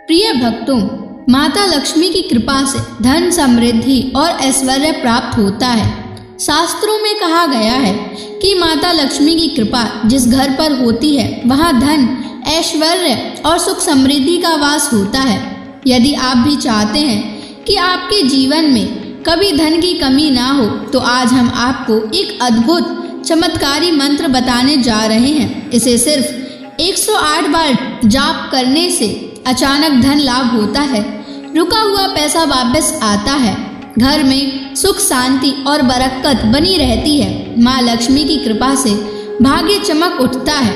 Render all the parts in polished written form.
प्रिय भक्तों, माता लक्ष्मी की कृपा से धन, समृद्धि और ऐश्वर्य प्राप्त होता है। शास्त्रों में कहा गया है कि माता लक्ष्मी की कृपा जिस घर पर होती है वहाँ धन, ऐश्वर्य और सुख समृद्धि का वास होता है। यदि आप भी चाहते हैं कि आपके जीवन में कभी धन की कमी ना हो, तो आज हम आपको एक अद्भुत चमत्कारी मंत्र बताने जा रहे हैं। इसे सिर्फ 108 बार जाप करने से अचानक धन लाभ होता है, रुका हुआ पैसा वापस आता है, घर में सुख, शांति और बरकत बनी रहती है। माँ लक्ष्मी की कृपा से भाग्य चमक उठता है।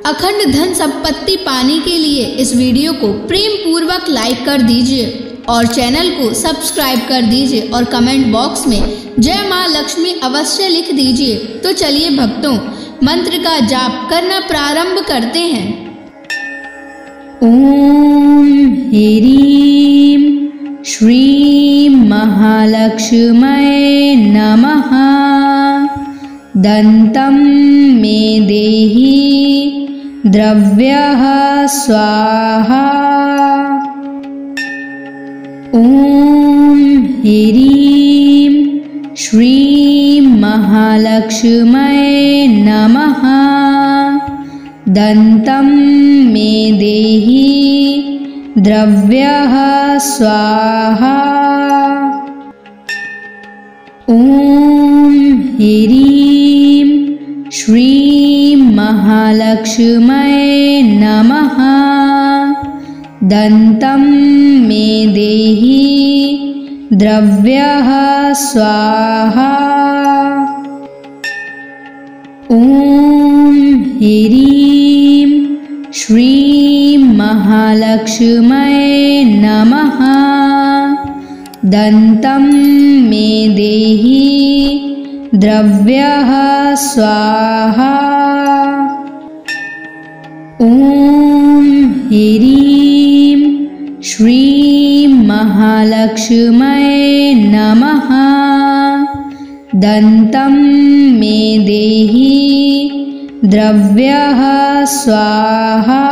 अखंड धन संपत्ति पाने के लिए इस वीडियो को प्रेम पूर्वक लाइक कर दीजिए और चैनल को सब्सक्राइब कर दीजिए और कमेंट बॉक्स में जय माँ लक्ष्मी अवश्य लिख दीजिए। तो चलिए भक्तों, मंत्र का जाप करना प्रारंभ करते हैं। ओम ह्रीं श्रीं महालक्ष्म्यै नमः। दन्तं मे देहि द्रव्यः स्वाहा। ओम ह्रीं श्रीं महालक्ष्म्यै नमः। दन्तं मे देहि द्रव्यः स्वाहा। ओम ह्रीं श्रीं महालक्ष्म्यै नमः। दन्तं मे देहि द्रव्यः स्वाहा। ओम ह्रीं श्रीं महालक्ष्म्यै नमः। दन्तं मे देहि द्रव्यः स्वाहा। ओम ह्रीं श्रीं महालक्ष्म्यै नमः। दन्तं मे देहि द्रव्यः स्वाहा।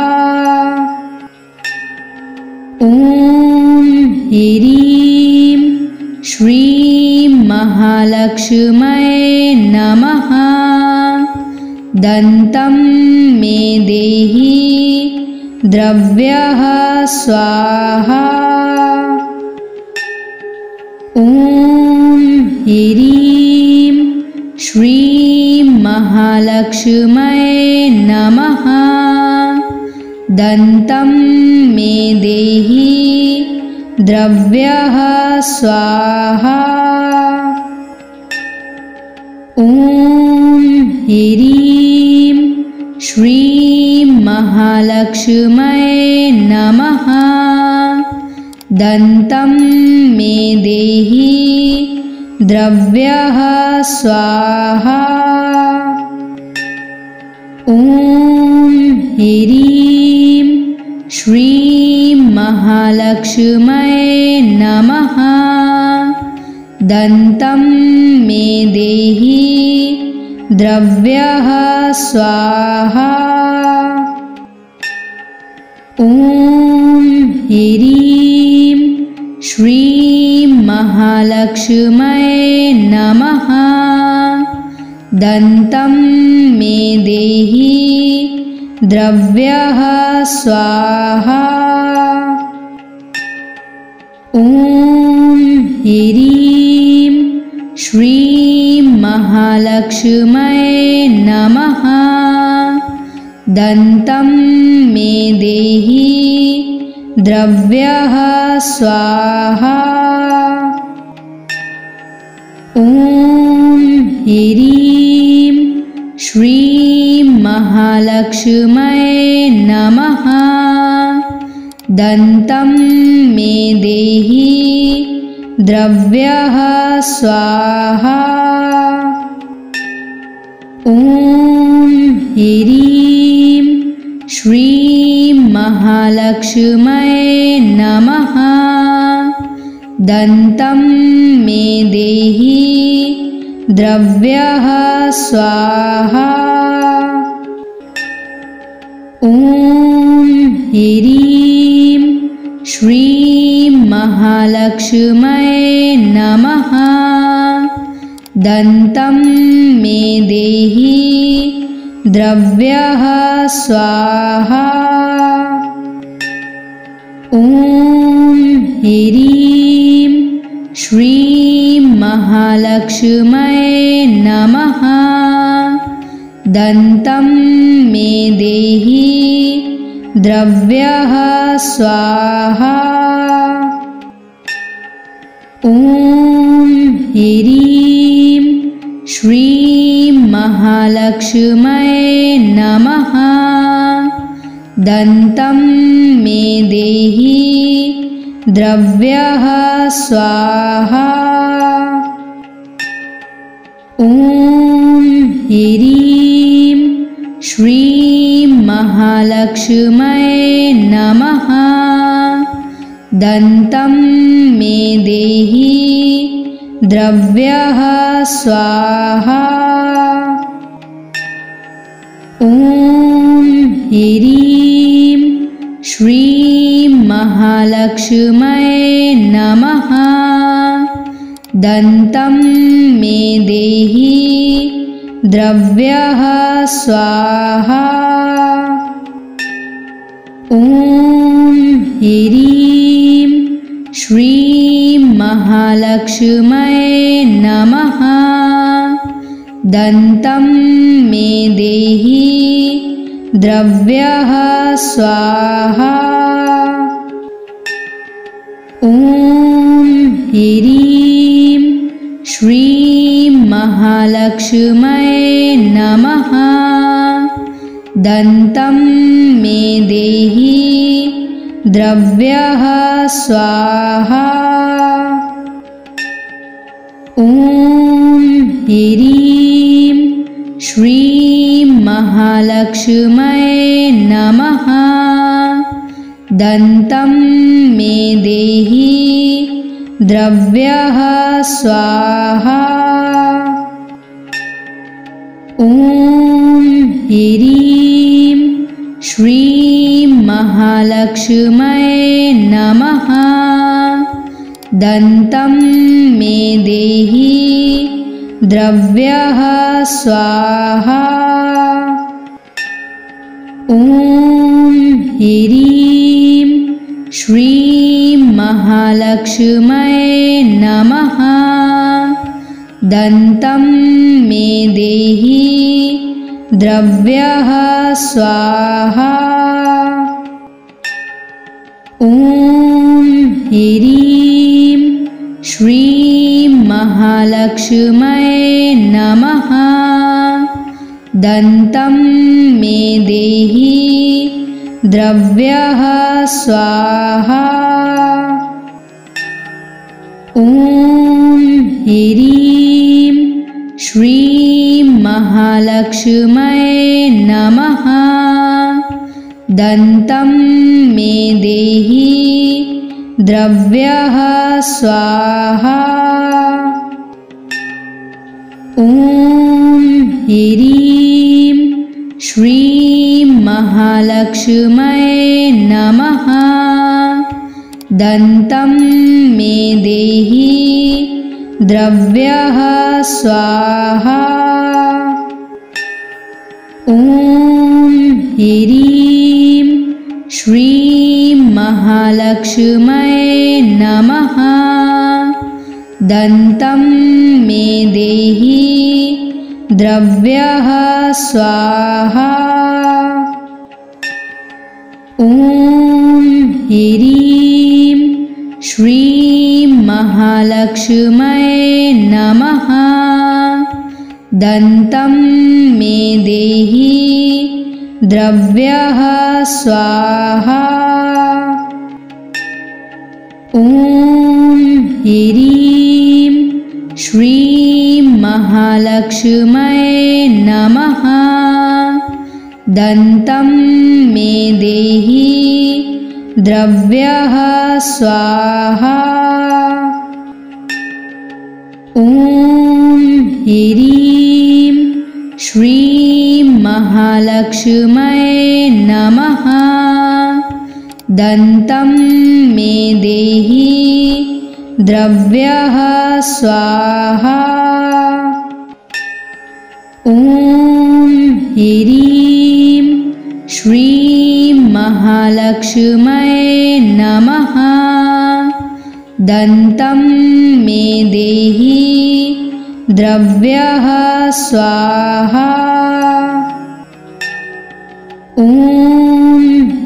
ओम ह्रीं श्रीं महालक्ष्म्यै नमः। दन्तं मे देहि द्रव्यः स्वाहा। ओम ह्रीं श्रीं महालक्ष्म्यै नमः। दन्तं मे देहि द्रव्यः स्वाहा। ओम ह्रीं श्रीं महालक्ष्म्यै नमः। दन्तं मे देहि द्रव्यः स्वाहा। ओम ह्रीं श्रीं महालक्ष्म्यै नमः। दन्तं मे देहि द्रव्यः स्वाहा। ओम ह्रीं श्रीं महालक्ष्म्यै नमः। दन्तं मे देहि द्रव्यः स्वाहा। ओम ह्रीं श्रीं महालक्ष्म्यै नमः। दन्तं मे देहि द्रव्यः स्वाहा। ओम ह्रीं श्रीं महालक्ष्म्यै नमः। दन्तं मे देहि द्रव्यः स्वाहा। ओम ह्रीं श्रीं महालक्ष्म्यै नमः। दन्तं मे देहि द्रव्यः स्वाहा। ओम ह्रीं महालक्ष्म्यै नमः। दन्तं मे देहि द्रव्यः स्वाहा। ॐ ह्रीं श्रीं महालक्ष्म्यै नमः। दन्तं मे देहि द्रव्यः स्वाहा। ॐ ह्रीं श्रीं महालक्ष्म्यै नमः। दन्तं मे देहि द्रव्यः स्वाहा। ॐ ह्रीं श्रीं महालक्ष्म्यै नमः। दन्तं मे देहि द्रव्यः स्वाहा। ॐ ह्रीं श्रीं महालक्ष्म्यै नमः। दन्तं मे देहि द्रव्यः स्वाहा। ॐ ह्रीं श्रीं महालक्ष्म्यै नमः। दन्तं मे देहि द्रव्यः स्वाहा। ॐ ह्रीं श्रीं महालक्ष्म्यै नमः। दन्तं मे देहि द्रव्यः स्वाहा। ॐ ह्रीं श्रीं महालक्ष्म्यै नमः। दन्तं मे देहि द्रव्यः स्वाहा। ॐ ह्रीं श्रीं महालक्ष्म्यै नमः। दन्तं मे देहि द्रव्यः स्वाहा। ॐ ह्रीं श्रीं महालक्ष्म्यै नमः। दन्तं मे देहि द्रव्यः स्वाहा। ॐ ह्रीं श्रीं महालक्ष्म्यै नमः। दन्तं मे देहि द्रव्यः स्वाहा। ॐ ह्रीं श्रीं महालक्ष्म्यै नमः। दन्तं मे देहि द्रव्यः स्वाहा। ॐ ह्रीं श्रीं महालक्ष्म्यै नमः। दन्तं मे देहि द्रव्यः स्वाहा। ॐ ह्रीं श्रीं महालक्ष्म्यै नमः। दन्तं मे देहि द्रव्यः स्वाहा। ॐ ह्रीं श्रीं महालक्ष्म्यै नमः। दन्तं मे देहि द्रव्यः स्वाहा। ॐ ह्रीं श्रीं महालक्ष्म्यै नमः। दन्तं मे देहि द्रव्यः स्वाहा। ॐ ह्रीं श्रीं महालक्ष्म्यै नमः। दन्तं मे देहि द्रव्यः स्वाहा। ॐ ह्रीं श्रीं महालक्ष्म्यै नमः। दन्तं मे देहि द्रव्यः स्वाहा। ॐ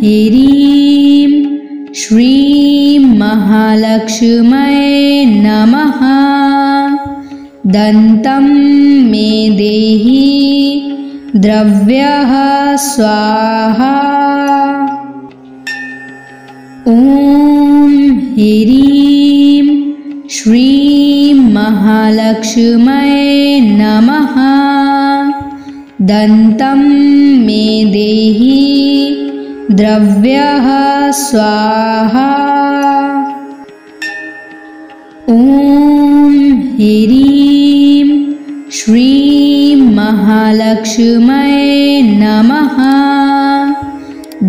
ह्रीं श्रीं महालक्ष्म्यै नमः। दन्तं मे देहि द्रव्यः स्वाहा। ॐ ह्रीं श्रीं महालक्ष्म्यै नमः। दन्तं मे देहि द्रव्यः स्वाहा। ॐ ह्रीं श्रीं महालक्ष्म्यै नमः।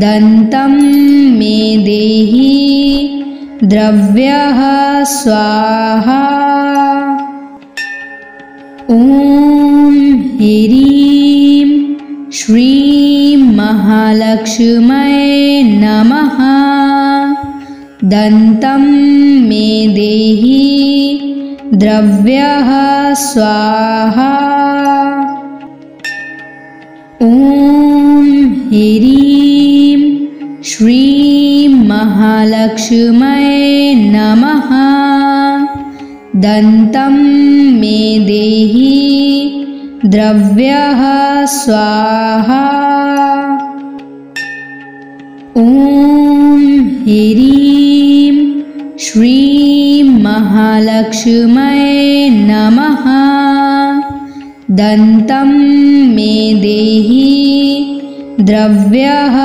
दन्तं मे देहि द्रव्यः स्वाहा। ॐ ह्रीं श्रीं महालक्ष्म्यै नमः। दन्तं मे देहि द्रव्यः स्वाहा। ॐ ह्रीं श्रीं महालक्ष्म्यै नमः। दन्तं मे देहि द्रव्यः स्वाहा। ॐ ह्रीं श्रीं महालक्ष्म्यै नमः। दन्तं मे देहि द्रव्यः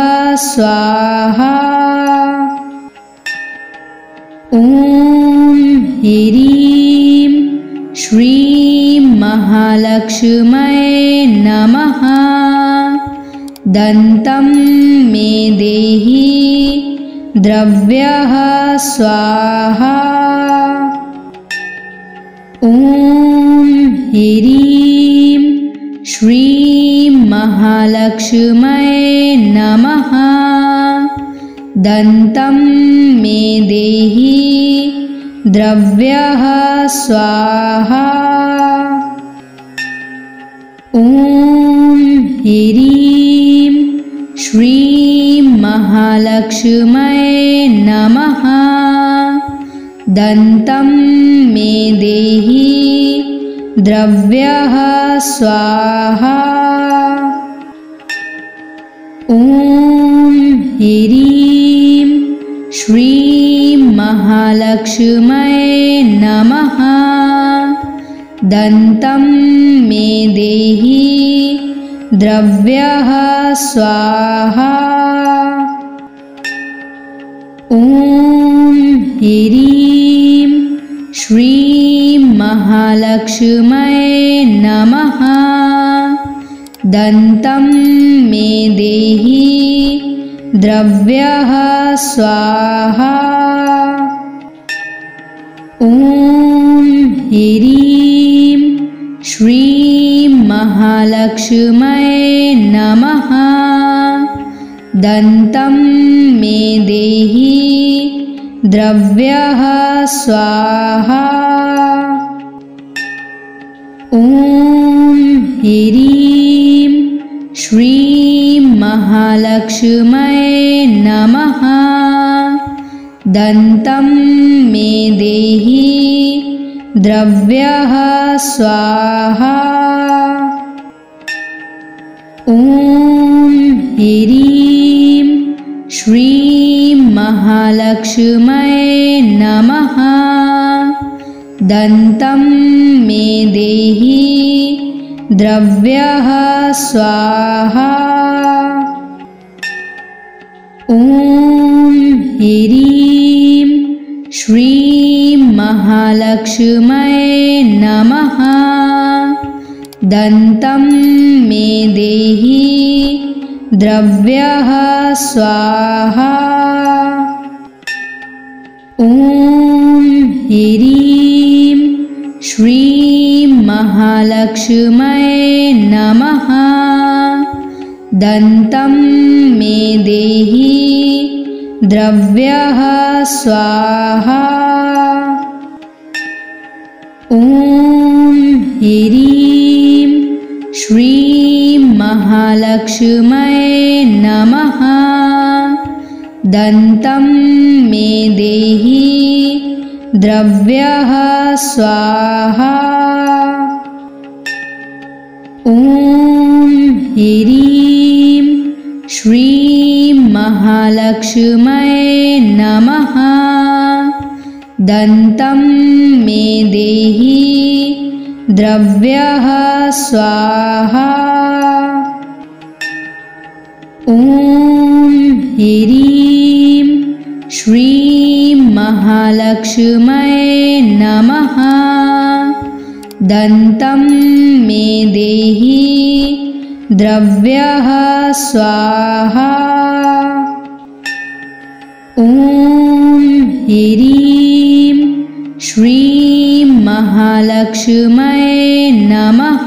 स्वाहा। ॐ ह्रीं श्रीं महालक्ष्म्यै नमः। दन्तं मे देहि द्रव्यः स्वाहा। ॐ ह्रीं श्रीं महालक्ष्म्यै नमः। दन्तं मे देहि द्रव्यः स्वाहा। ॐ ह्रीं श्रीं महालक्ष्म्यै नमः। दन्तं मे देहि द्रव्यः स्वाहा। ॐ ह्रीं श्रीं महालक्ष्म्यै नमः। दन्तं मे देहि द्रव्यः स्वाहा। ॐ ह्रीं श्रीं महालक्ष्म्यै नमः। दन्तं मे देहि द्रव्यः स्वाहा। ॐ ह्रीं श्रीं महालक्ष्म्यै नमः। दन्तं मे देहि द्रव्यः स्वाहा। ॐ ह्रीं श्रीं महालक्ष्म्यै नमः। दन्तं मे देहि द्रव्यः स्वाहा। ॐ ह्रीं श्रीं महालक्ष्म्यै नमः। दन्तं मे देहि द्रव्यः स्वाहा। ॐ ह्रीं श्रीं महालक्ष्म्यै नमः। दन्तं मे देहि द्रव्यः स्वाहा। ॐ ह्रीं श्रीं महालक्ष्म्यै नमः। दन्तं मे देहि द्रव्यः स्वाहा। ॐ ह्रीं श्रीं महालक्ष्म्यै नमः। दन्तं मे देहि द्रव्यः स्वाहा। ॐ ह्रीं श्रीं महालक्ष्म्यै नमः। दन्तं मे देहि द्रव्यः स्वाहा। ॐ ह्रीं श्रीं महालक्ष्म्यै नमः। दन्तं मे देहि द्रव्यः स्वाहा। ॐ ह्रीं श्रीं महालक्ष्म्यै नमः।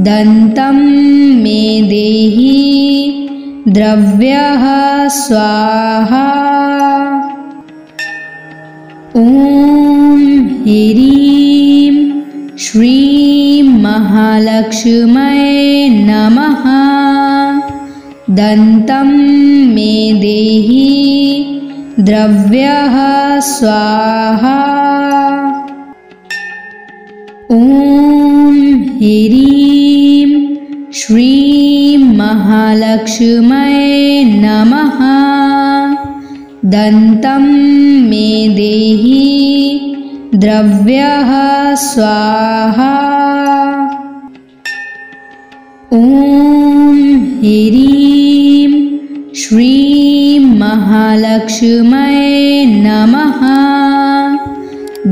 दन्तं मे देहि द्रव्यः स्वाहा। ॐ ह्रीं श्रीं महालक्ष्म्यै नमः। दन्तं मे देहि द्रव्यः स्वाहा। ॐ ह्रीं श्रीं महालक्ष्म्यै नमः। दन्तं मे देहि द्रव्यः स्वाहा। ॐ ह्रीं श्रीं महालक्ष्म्यै नमः।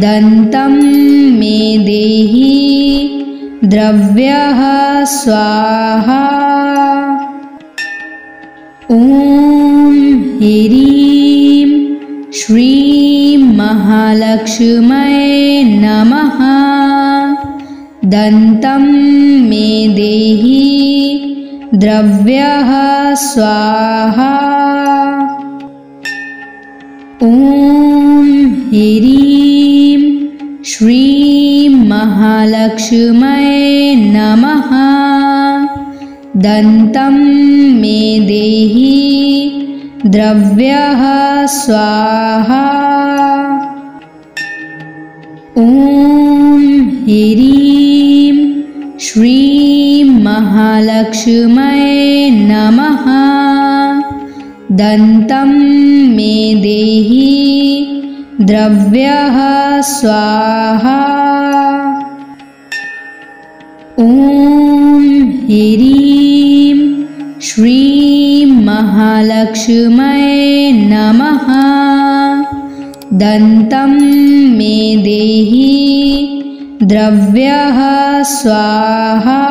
दन्तं मे देहि द्रव्यः स्वाहा। ॐ ह्रीं श्रीं महालक्ष्म्यै नमः। दन्तं मे देहि द्रव्यः स्वाहा। ॐ ह्रीं श्रीं महालक्ष्म्यै नमः। दन्तं मे देहि द्रव्यः स्वाहा। ॐ ह्रीं श्रीं महालक्ष्म्यै नमः। दन्तं मे देहि द्रव्यः स्वाहा। ॐ ह्रीं श्रीं महालक्ष्म्यै नमः। दन्तं मे देहि द्रव्यः स्वाहा।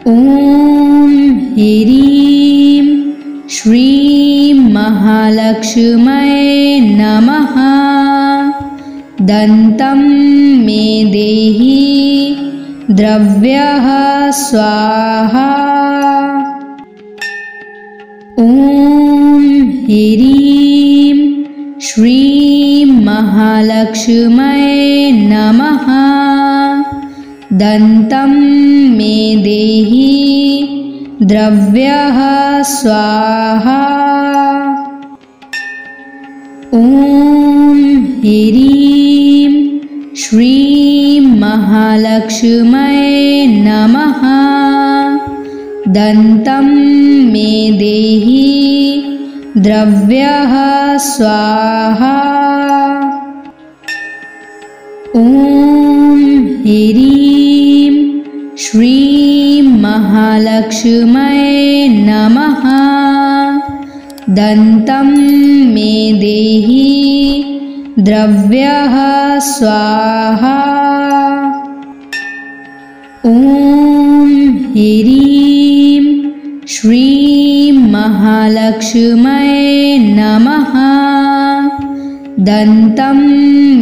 ॐ ह्रीं श्रीं महालक्ष्म्यै नमः। दन्तं मे देहि द्रव्यः स्वाहा। ॐ ह्रीं श्रीं महालक्ष्म्यै नमः। दन्तं मे देहि द्रव्यः स्वाहा। ॐ ह्रीं श्रीं महालक्ष्म्यै नमः। दन्तं मे देहि द्रव्यः स्वाहा। ॐ ह्रीं श्रीं महालक्ष्म्यै नमः। दन्तं मे देहि द्रव्यः स्वाहा। ॐ ह्रीं श्रीं महालक्ष्म्यै नमः। दन्तं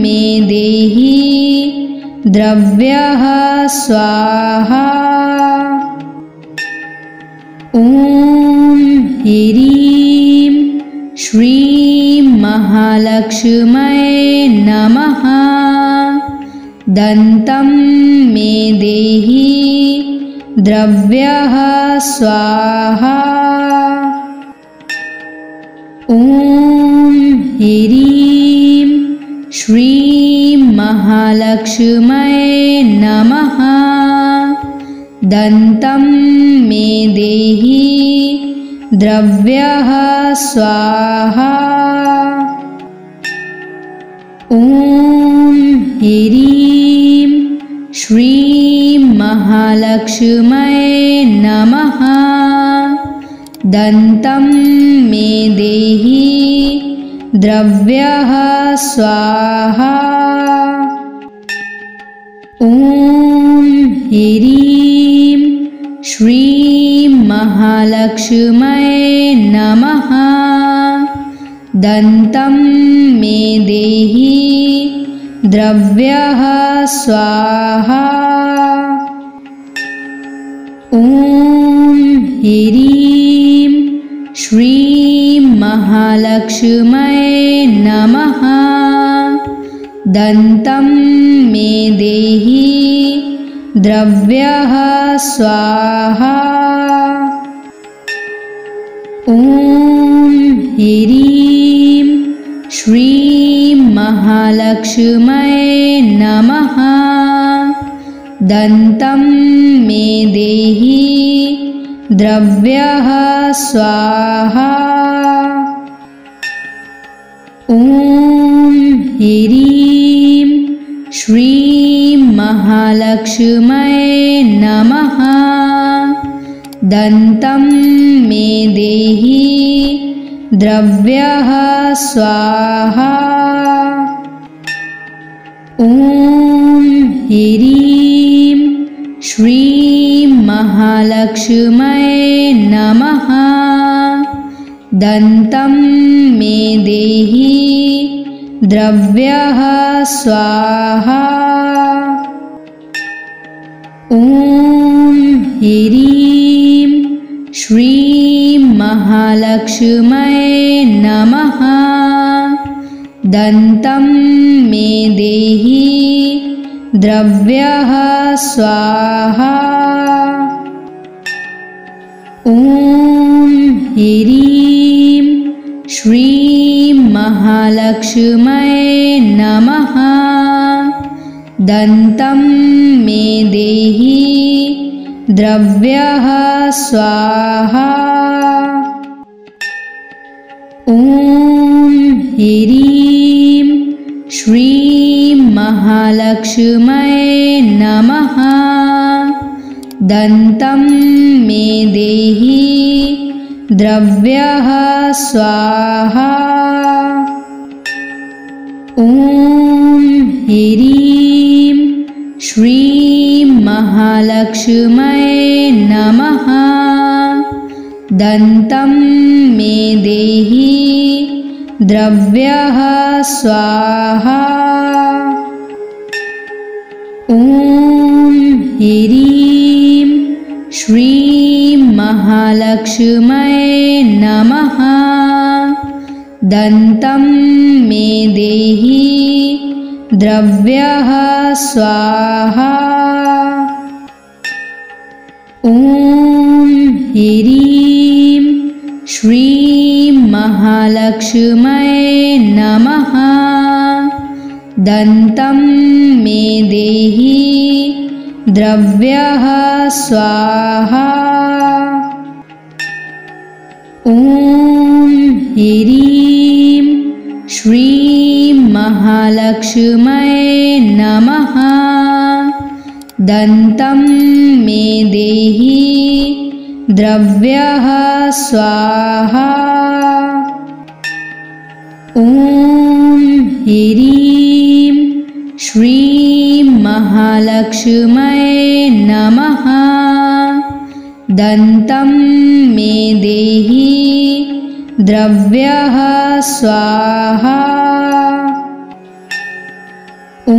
मे देहि द्रव्यः स्वाहा। ॐ ह्रीं श्रीं महालक्ष्म्यै नमः। दन्तं मे देहि द्रव्यः स्वाहा। ॐ ह्रीं श्रीं महालक्ष्म्यै नमः। दन्तं मे देहि द्रव्यः स्वाहा। ॐ ह्रीं श्रीं महालक्ष्म्यै नमः। दन्तं मे देहि द्रव्यः स्वाहा। ॐ ह्रीं श्रीं महालक्ष्म्यै नमः। दन्तं मे देहि द्रव्यः स्वाहा। ॐ ह्रीं श्रीं महालक्ष्म्यै नमः। दन्तं मे देहि द्रव्यः स्वाहा। ॐ ह्रीं श्रीं महालक्ष्म्यै नमः। दन्तं मे देहि द्रव्यः स्वाहा। ॐ ह्रीं श्रीं महालक्ष्म्यै नमः। दन्तं मे देहि द्रव्यः स्वाहा। ॐ ह्रीं श्रीं महालक्ष्म्यै नमः। दन्तं मे देहि द्रव्यः स्वाहा। ॐ ह्रीं श्रीं महालक्ष्म्यै नमः। दन्तं मे देहि द्रव्यः स्वाहा। ॐ ह्रीं श्रीं महालक्ष्म्यै नमः। दन्तं मे देहि द्रव्यः स्वाहा। ॐ ह्रीं श्रीं महालक्ष्म्यै नमः। दन्तं मे देहि द्रव्यः स्वाहा। ॐ ह्रीं श्रीं महालक्ष्म्यै नमः। दन्तं मे देहि द्रव्यः स्वाहा। ॐ ह्रीं श्रीं महालक्ष्म्यै नमः। दन्तं मे देहि द्रव्यः स्वाहा। ॐ ह्रीं श्रीं महालक्ष्म्यै नमः। दन्तं मे देहि द्रव्यः स्वाहा। ॐ ह्रीं श्रीं महालक्ष्म्यै नमः। दन्तं मे देहि द्रव्यः स्वाहा। ॐ ह्रीं श्रीं महालक्ष्म्यै नमः। दन्तं मे देहि द्रव्यः स्वाहा। ॐ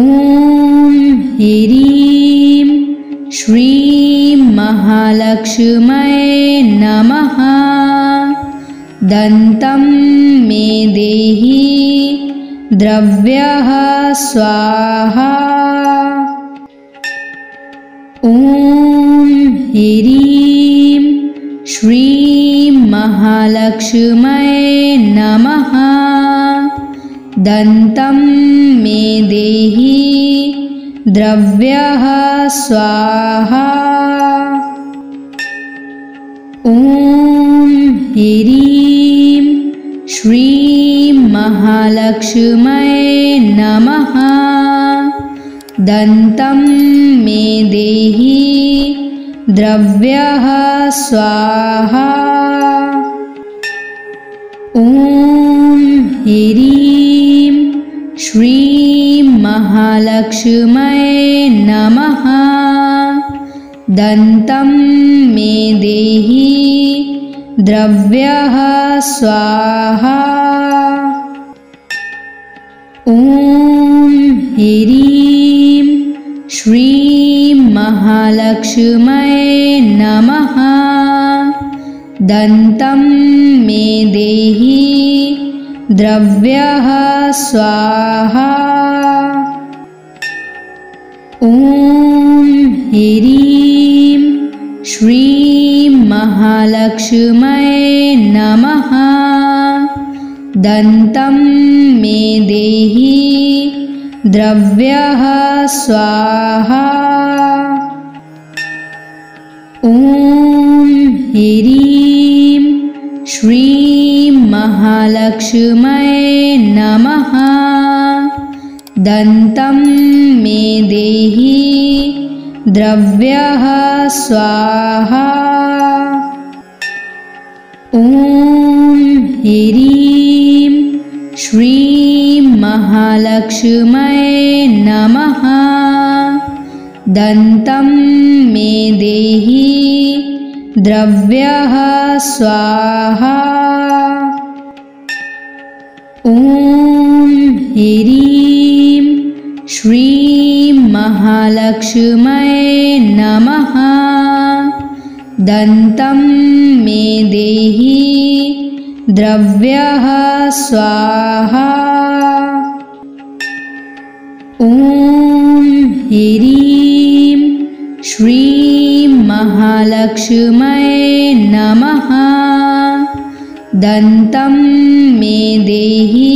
ह्रीं श्रीं महालक्ष्म्यै नमः। दन्तं मे देहि द्रव्यः स्वाहा। ॐ ह्रीं श्रीं महालक्ष्म्यै नमः। दन्तं मे देहि द्रव्यः स्वाहा। ॐ ह्रीं श्रीं महालक्ष्म्यै नमः। दन्तं मे देहि द्रव्यः स्वाहा। ॐ ह्रीं श्रीं महालक्ष्म्यै नमः। दन्तं मे देहि द्रव्यः स्वाहा। ॐ ह्रीं श्रीं महालक्ष्म्यै नमः। दन्तं मे देहि द्रव्यः स्वाहा। ॐ ह्रीं श्रीं महालक्ष्म्यै नमः। दन्तं मे देहि द्रव्यः स्वाहा। ॐ ह्रीं श्रीं महालक्ष्म्यै नमः। दन्तं मे देहि द्रव्यः स्वाहा। ॐ ह्रीं श्रीं महालक्ष्म्यै नमः। दन्तं मे देहि द्रव्यः स्वाहा। ॐ ह्रीं श्रीं महालक्ष्म्यै नमः। दन्तं मे देहि द्रव्यः स्वाहा। ॐ ह्रीं श्रीं महालक्ष्म्यै नमः। दन्तं मे देहि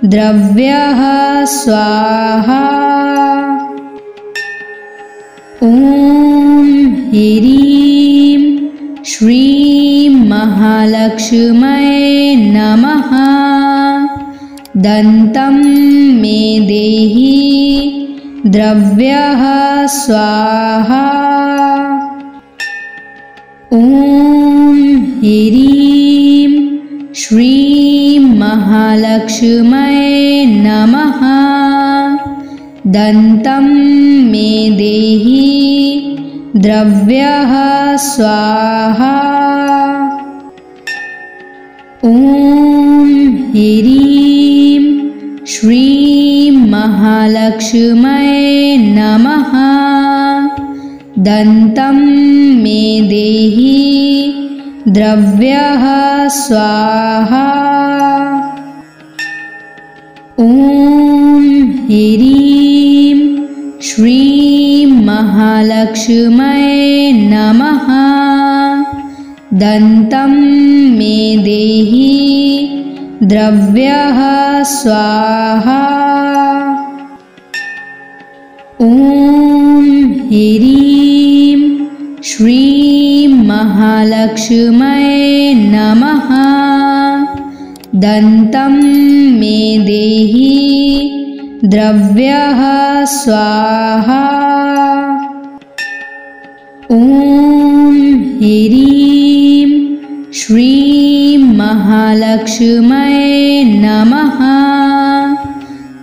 द्रव्यः स्वाहा। ॐ ह्रीं श्रीं महालक्ष्म्यै नमः। दन्तं मे देहि द्रव्यः स्वाहा। ॐ ह्रीं श्रीं महालक्ष्म्यै नमः। दन्तं मे देहि द्रव्यः स्वाहा। ॐ ह्रीं श्रीं महालक्ष्म्यै नमः। दन्तं मे देहि द्रव्यः स्वाहा। ॐ ह्रीं श्रीं महालक्ष्म्यै नमः। दन्तं मे देहि द्रव्यः स्वाहा। ॐ ह्रीं श्रीं महालक्ष्म्यै नमः। दन्तं मे देहि द्रव्यः स्वाहा। ॐ ह्रीं श्रीं महालक्ष्म्यै नमः।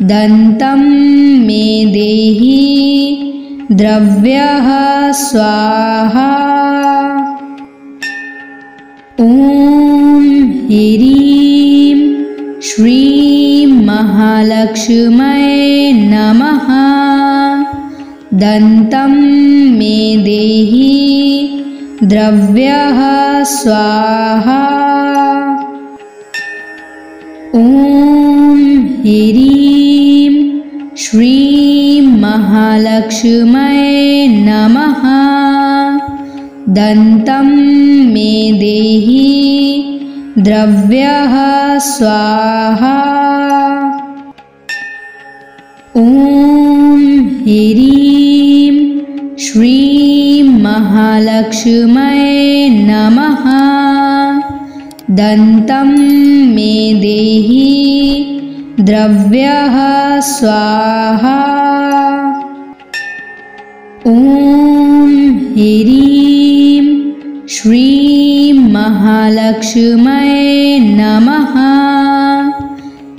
दन्तं मे देहि द्रव्यः स्वाहा। श्रीं महालक्ष्म्यै नमः। दन्तं मे देहि द्रव्यः स्वाहा। ॐ ह्रीं श्रीं महालक्ष्म्यै नमः। दन्तं मे देहि द्रव्यः स्वाहा। ॐ ह्रीं श्रीं महालक्ष्म्यै नमः। दन्तं मे देहि द्रव्यः स्वाहा। ॐ ह्रीं श्रीं महालक्ष्म्यै नमः।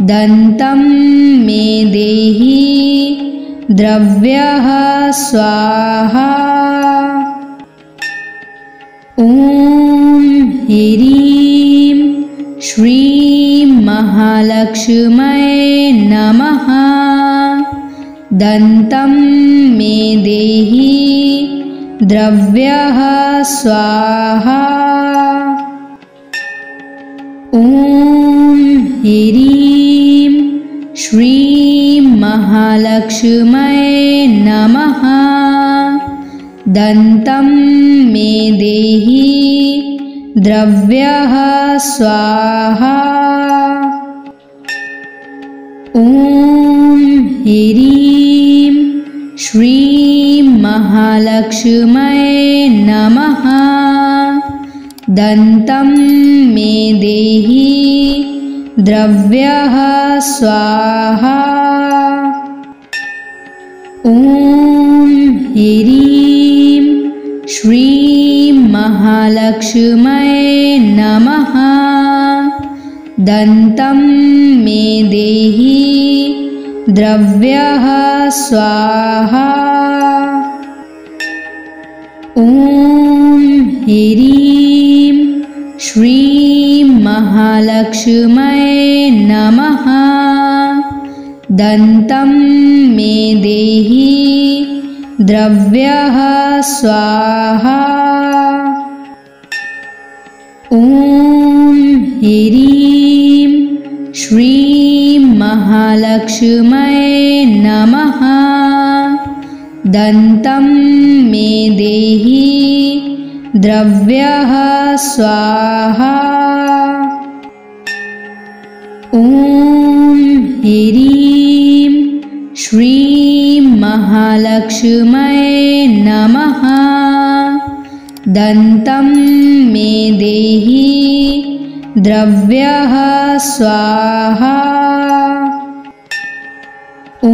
दन्तं मे देहि द्रव्यः स्वाहा। ॐ ह्रीं श्रीं महालक्ष्म्यै नमः। दन्तं मे देहि द्रव्यः स्वाहा। ॐ ह्रीं श्रीं महालक्ष्म्यै नमः। दन्तं मे देहि द्रव्यः स्वाहा। ॐ ह्रीं श्रीं महालक्ष्म्यै नमः। दन्तं मे देहि द्रव्यः स्वाहा। ॐ ह्रीं श्रीं महालक्ष्म्यै नमः। दन्तं मे देहि द्रव्यः स्वाहा। ॐ ह्रीं श्रीं महालक्ष्म्यै नमः। दन्तं मे देहि द्रव्यः स्वाहा। ॐ ह्रीं श्रीं महालक्ष्म्यै नमः। दन्तं मे देहि द्रव्यः स्वाहा। ॐ ह्रीं श्रीं महालक्ष्म्यै नमः। दन्तं मे देहि द्रव्यः स्वाहा। ॐ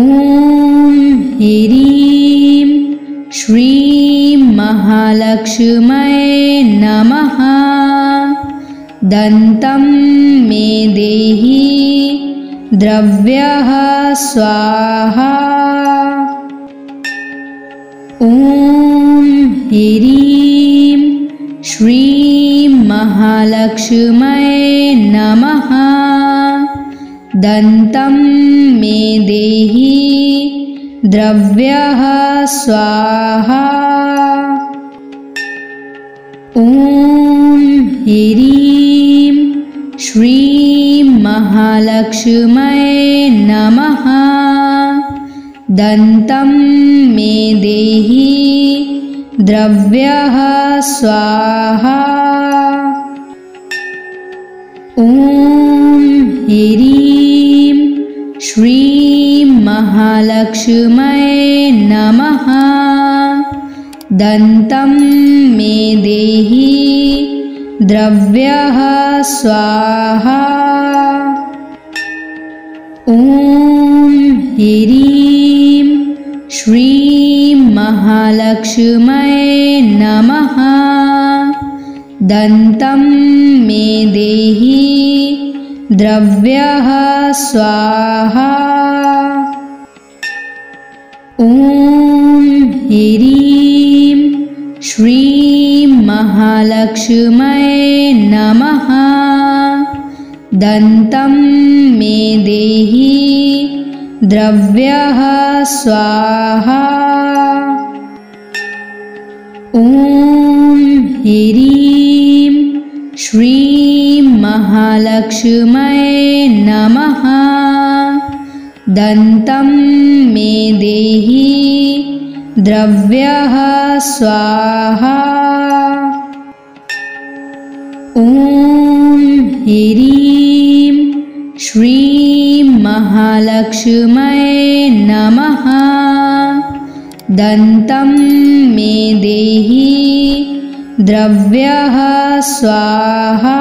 ह्रीं श्रीं महालक्ष्म्यै नमः। दन्तं मे देहि द्रव्यः स्वाहा। ॐ ह्रीं श्रीं महालक्ष्म्यै नमः। दन्तं मे देहि द्रव्यः स्वाहा। ॐ ह्रीं श्रीं महालक्ष्म्यै नमः। दन्तं मे देहि द्रव्यः स्वाहा। ॐ ह्रीं श्रीं महालक्ष्म्यै नमः। दन्तं मे देहि द्रव्यः स्वाहा। ॐ ह्रीं श्रीं महालक्ष्म्यै नमः। दन्तं मे देहि द्रव्यः स्वाहा। ॐ ह्रीं श्रीं महालक्ष्म्यै नमः। दन्तं मे देहि द्रव्यः स्वाहा। ॐ ह्रीं श्रीं महालक्ष्म्यै नमः। दन्तं मे देहि द्रव्यः स्वाहा। ॐ ह्रीं श्रीं महालक्ष्म्यै नमः। दन्तं मे देहि द्रव्यः स्वाहा।